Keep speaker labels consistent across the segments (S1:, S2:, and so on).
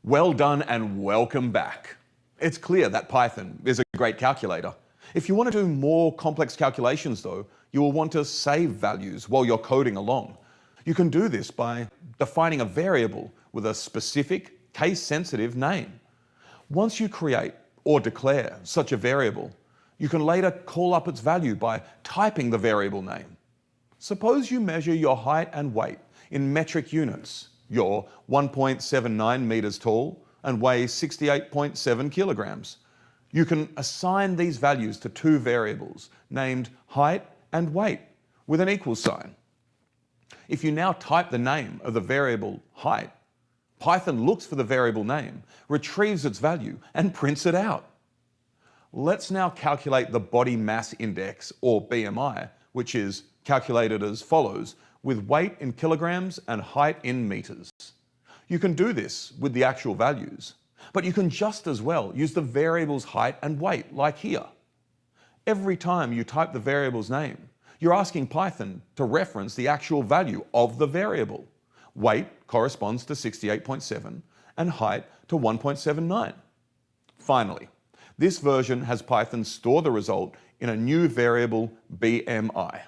S1: Well done and welcome back. It's clear that Python is a great calculator. If you want to do more complex calculations though, you will want to save values while you're coding along. You can do this by defining a variable with a specific case-sensitive name. Once you create or declare such a variable, you can later call up its value by typing the variable name. Suppose you measure your height and weight in metric units. You're 1.79 meters tall and weigh 68.7 kilograms. You can assign these values to two variables named height and weight with an equal sign. If you now type the name of the variable height, Python looks for the variable name, retrieves its value, and prints it out. Let's now calculate the body mass index, or BMI, which is calculated as follows, with weight in kilograms and height in meters. You can do this with the actual values, but you can just as well use the variable's height and weight, like here. Every time you type the variable's name, you're asking Python to reference the actual value of the variable. Weight corresponds to 68.7 and height to 1.79. Finally, this version has Python store the result in a new variable BMI.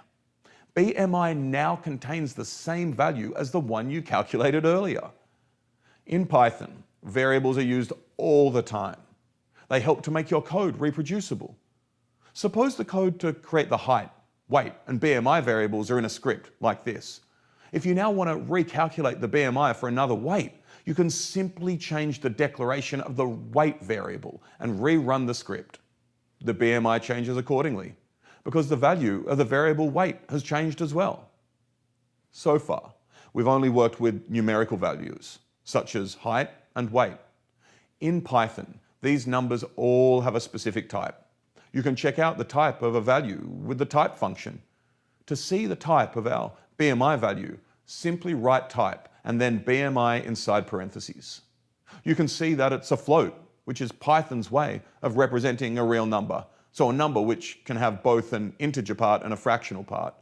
S1: BMI now contains the same value as the one you calculated earlier. In Python, variables are used all the time. They help to make your code reproducible. Suppose the code to create the height, weight, and BMI variables are in a script like this. If you now want to recalculate the BMI for another weight, you can simply change the declaration of the weight variable and rerun the script. The BMI changes accordingly, because the value of the variable weight has changed as well. So far, we've only worked with numerical values, such as height and weight. In Python, these numbers all have a specific type. You can check out the type of a value with the type function. To see the type of our BMI value, simply write type and then BMI inside parentheses. You can see that it's a float, which is Python's way of representing a real number. So a number which can have both an integer part and a fractional part.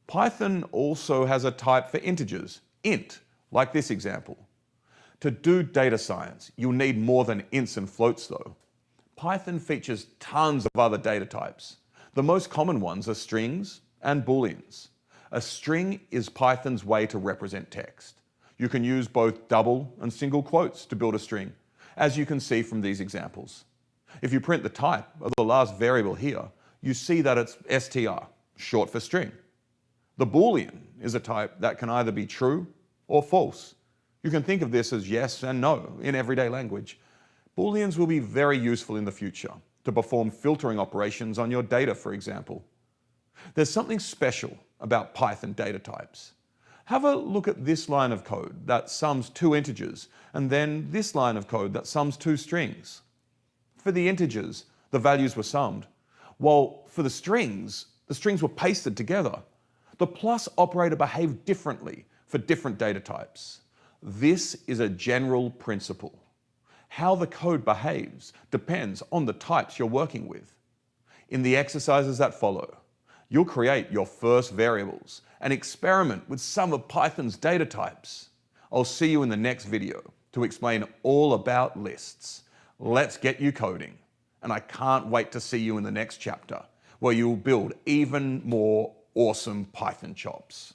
S1: Python also has a type for integers, int, like this example. To do data science, you'll need more than ints and floats though. Python features tons of other data types. The most common ones are strings and booleans. A string is Python's way to represent text. You can use both double and single quotes to build a string, as you can see from these examples. If you print the type of the last variable here, you see that it's str, short for string. The boolean is a type that can either be true or false. You can think of this as yes and no in everyday language. Booleans will be very useful in the future to perform filtering operations on your data, for example. There's something special about Python data types. Have a look at this line of code that sums two integers, and then this line of code that sums two strings. For the integers, the values were summed, while for the strings were pasted together. The plus operator behaved differently for different data types. This is a general principle. How the code behaves depends on the types you're working with. In the exercises that follow, you'll create your first variables and experiment with some of Python's data types. I'll see you in the next video to explain all about lists. Let's get you coding. And I can't wait to see you in the next chapter, where you'll build even more awesome Python chops.